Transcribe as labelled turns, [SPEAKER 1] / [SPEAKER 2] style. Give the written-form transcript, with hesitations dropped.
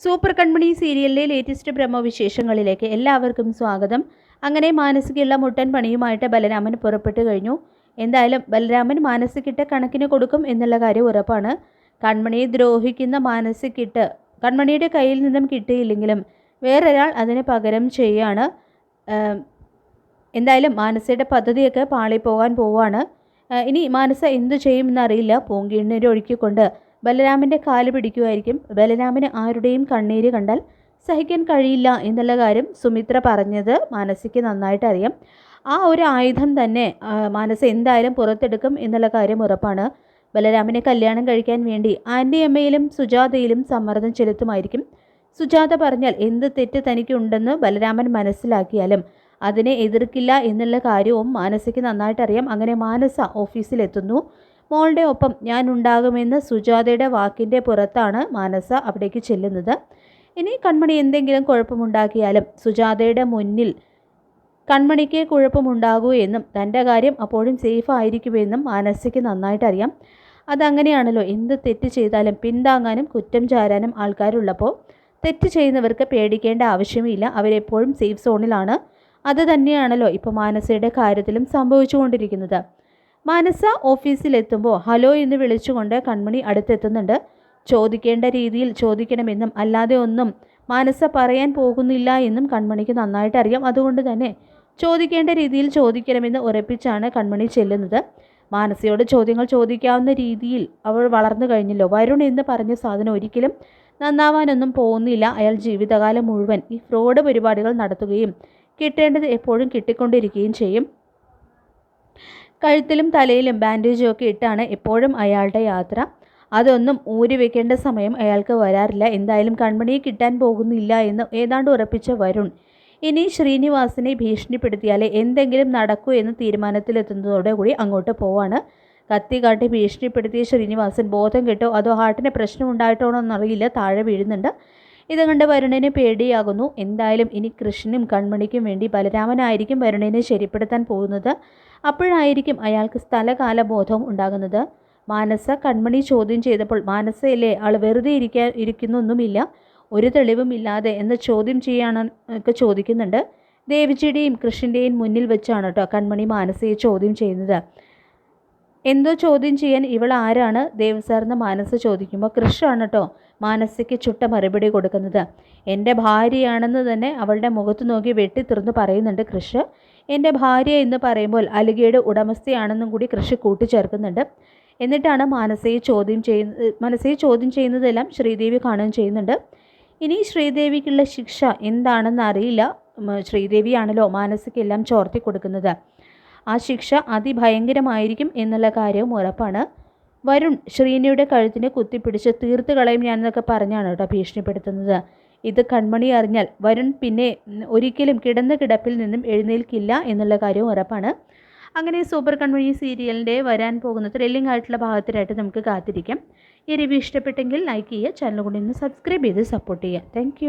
[SPEAKER 1] Super കൺമണി സീരിയലിലെ latest promo വിശേഷങ്ങളിലേക്ക് എല്ലാവർക്കും സ്വാഗതം. അങ്ങനെ മാനസികയുള്ള മുട്ടൻ പണിയുമായിട്ട് ബലരാമൻ പുറപ്പെട്ടു കഴിഞ്ഞു. എന്തായാലും ബലരാമൻ മാനസികിട്ട് കണക്കിന് കൊടുക്കും എന്നുള്ള കാര്യം ഉറപ്പാണ്. കൺമണിയെ ദ്രോഹിക്കുന്ന മാനസികിട്ട് കൺമണിയുടെ കയ്യിൽ നിന്നും കിട്ടിയില്ലെങ്കിലും വേറൊരാൾ അതിന് പകരം ചെയ്യാണ്. എന്തായാലും മാനസയുടെ പദ്ധതിയൊക്കെ പാളിപ്പോകാൻ പോവാണ്. ഇനി മാനസ എന്തു ചെയ്യുമെന്നറിയില്ല. പൂങ്കിണ്ണീര് ഒഴുക്കിക്കൊണ്ട് ബലരാമൻ്റെ കാല് പിടിക്കുമായിരിക്കും. ബലരാമന് ആരുടെയും കണ്ണീര് കണ്ടാൽ സഹിക്കാൻ കഴിയില്ല എന്നുള്ള കാര്യം സുമിത്ര പറഞ്ഞത് മാനസിക്ക് നന്നായിട്ട് അറിയാം. ആ ഒരു ആയുധം തന്നെ മാനസ എന്തായാലും പുറത്തെടുക്കും എന്നുള്ള കാര്യം ഉറപ്പാണ്. ബലരാമനെ കല്യാണം കഴിക്കാൻ വേണ്ടി ആൻ്റിയമ്മയിലും സുജാതയിലും സമ്മർദ്ദം ചെലുത്തുമായിരിക്കും. സുജാത പറഞ്ഞാൽ എന്ത് തെറ്റ് തനിക്കുണ്ടെന്ന് ബലരാമൻ മനസ്സിലാക്കിയാലും അതിനെ എതിർക്കില്ല എന്നുള്ള കാര്യവും മാനസയ്ക്ക് നന്നായിട്ടറിയാം. അങ്ങനെ മാനസ ഓഫീസിലെത്തുന്നു. മോളുടെ ഒപ്പം ഞാൻ ഉണ്ടാകുമെന്ന് സുജാതയുടെ വാക്കിൻ്റെ പുറത്താണ് മാനസ അവിടേക്ക് ചെല്ലുന്നത്. ഇനി കൺമണി എന്തെങ്കിലും കുഴപ്പമുണ്ടാക്കിയാലും സുജാതയുടെ മുന്നിൽ കൺമണിക്ക് കുഴപ്പമുണ്ടാകൂ എന്നും തൻ്റെ കാര്യം അപ്പോഴും സേഫ് ആയിരിക്കുമെന്നും മാനസയ്ക്ക് നന്നായിട്ടറിയാം. അതങ്ങനെയാണല്ലോ, എന്ത് തെറ്റ് ചെയ്താലും പിന്താങ്ങാനും കുറ്റം ചാരാനും ആൾക്കാരുള്ളപ്പോൾ തെറ്റ് ചെയ്യുന്നവർക്ക് പേടിക്കേണ്ട ആവശ്യമില്ല. അവരെപ്പോഴും സേഫ് സോണിലാണ്. അത് തന്നെയാണല്ലോ ഇപ്പോൾ മാനസയുടെ കാര്യത്തിലും സംഭവിച്ചുകൊണ്ടിരിക്കുന്നത്. മാനസ ഓഫീസിലെത്തുമ്പോൾ ഹലോ എന്ന് വിളിച്ചുകൊണ്ട് കൺമണി അടുത്തെത്തുന്നുണ്ട്. ചോദിക്കേണ്ട രീതിയിൽ ചോദിക്കണമെന്നും അല്ലാതെ ഒന്നും മാനസ പറയാൻ പോകുന്നില്ല എന്നും കൺമണിക്ക് നന്നായിട്ട് അറിയാം. അതുകൊണ്ട് തന്നെ ചോദിക്കേണ്ട രീതിയിൽ ചോദിക്കണമെന്ന് ഉറപ്പിച്ചാണ് കൺമണി ചെല്ലുന്നത്. മാനസയോട് ചോദ്യങ്ങൾ ചോദിക്കാവുന്ന രീതിയിൽ അവൾ വളർന്നു കഴിഞ്ഞല്ലോ. വരുൺ എന്ന് പറഞ്ഞ സാധനം ഒരിക്കലും നന്നാവാനൊന്നും പോകുന്നില്ല. അയാൾ ജീവിതകാലം മുഴുവൻ ഈ ഫ്രോഡ് പരിപാടികൾ നടത്തുകയും കിട്ടേണ്ടത് എപ്പോഴും കിട്ടിക്കൊണ്ടിരിക്കുകയും ചെയ്യും. കഴുത്തിലും തലയിലും ബാൻഡേജും ഒക്കെ ഇട്ടാണ് എപ്പോഴും അയാളുടെ യാത്ര. അതൊന്നും ഊരി വെക്കേണ്ട സമയം അയാൾക്ക് വരാറില്ല. എന്തായാലും കൺമണിയെ കിട്ടാൻ പോകുന്നില്ല എന്ന് ഏതാണ്ട് ഉറപ്പിച്ച വരുൺ ഇനി ശ്രീനിവാസിനെ ഭീഷണിപ്പെടുത്തിയാലേ എന്തെങ്കിലും നടക്കൂ എന്ന് തീരുമാനത്തിലെത്തുന്നതോടുകൂടി അങ്ങോട്ട് പോവാണ്. കത്തി കാട്ടി ഭീഷണിപ്പെടുത്തിയ ശ്രീനിവാസൻ ബോധം കെട്ടോ അതോ ഹാർട്ടിന് പ്രശ്നമുണ്ടായിട്ടോണോ എന്നറിയില്ല, താഴെ വീഴുന്നുണ്ട്. ഇത് കണ്ട് വരുണിന് പേടിയാകുന്നു. എന്തായാലും ഇനി കൃഷ്ണനും കൺമണിക്കും വേണ്ടി ബലരാമനായിരിക്കും വരുണിനെ ശരിപ്പെടുത്താൻ പോകുന്നത്. അപ്പോഴായിരിക്കും അയാൾക്ക് സ്ഥലകാലബോധവും ഉണ്ടാകുന്നത്. മാനസ കൺമണി ചോദ്യം ചെയ്തപ്പോൾ മാനസയല്ലേ ആൾ വെറുതെ ഇരിക്കുന്നൊന്നുമില്ല, ഒരു തെളിവുമില്ലാതെ എന്ന് ചോദ്യം ചെയ്യാനൊക്കെ ചോദിക്കുന്നുണ്ട്. ദേവിജിയുടെയും കൃഷ്ണൻ്റെയും മുന്നിൽ വെച്ചാണ് കേട്ടോ കൺമണി മാനസയെ ചോദ്യം ചെയ്യുന്നത്. എന്തോ ചോദ്യം ചെയ്യാൻ ഇവൾ ആരാണ് ദേവ് സാറിന് മാനസ ചോദിക്കുമ്പോൾ കൃഷാണ് കേട്ടോ മാനസയ്ക്ക് ചുട്ട മറുപടി കൊടുക്കുന്നത്. എൻ്റെ ഭാര്യയാണെന്ന് തന്നെ അവളുടെ മുഖത്ത് നോക്കി വെട്ടിത്തുറന്ന് പറയുന്നുണ്ട് കൃഷ്. എൻ്റെ ഭാര്യ എന്ന് പറയുമ്പോൾ അലികയുടെ ഉടമസ്ഥയാണെന്നും കൂടി കൃഷി കൂട്ടിച്ചേർക്കുന്നുണ്ട്. എന്നിട്ടാണ് മനസ്സയെ ചോദ്യം ചെയ്യുന്നതെല്ലാം ശ്രീദേവി കാണുകയും ചെയ്യുന്നുണ്ട്. ഇനി ശ്രീദേവിക്കുള്ള ശിക്ഷ എന്താണെന്ന് അറിയില്ല. ശ്രീദേവിയാണല്ലോ മാനസിക്കെല്ലാം ചോർത്തി കൊടുക്കുന്നത്. ആ ശിക്ഷ അതിഭയങ്കരമായിരിക്കും എന്നുള്ള കാര്യവും ഉറപ്പാണ്. വരുൺ ശ്രീനിയുടെ കഴുത്തിന് കുത്തിപ്പിടിച്ച് തീർത്ത് കളയും ഞാനെന്നൊക്കെ പറഞ്ഞാണ് കേട്ടോ ഭീഷണിപ്പെടുത്തുന്നത്. ഇത് കൺമണി അറിഞ്ഞാൽ വരുൺ പിന്നെ ഒരിക്കലും കിടന്ന കിടപ്പിൽ നിന്നും എഴുന്നേൽക്കില്ല എന്നുള്ള കാര്യവും ഉറപ്പാണ്. അങ്ങനെ സൂപ്പർ കൺമണി സീരിയലിൻ്റെ വരാൻ പോകുന്ന ത്രില്ലിംഗ് ആയിട്ടുള്ള ഭാഗത്തിനായിട്ട് നമുക്ക് കാത്തിരിക്കാം. ഈ റിവ്യൂ ഇഷ്ടപ്പെട്ടെങ്കിൽ ലൈക്ക് ചെയ്യുക, ചാനൽ കൊണ്ട് ഇന്ന് സബ്സ്ക്രൈബ് ചെയ്ത് സപ്പോർട്ട് ചെയ്യുക. താങ്ക്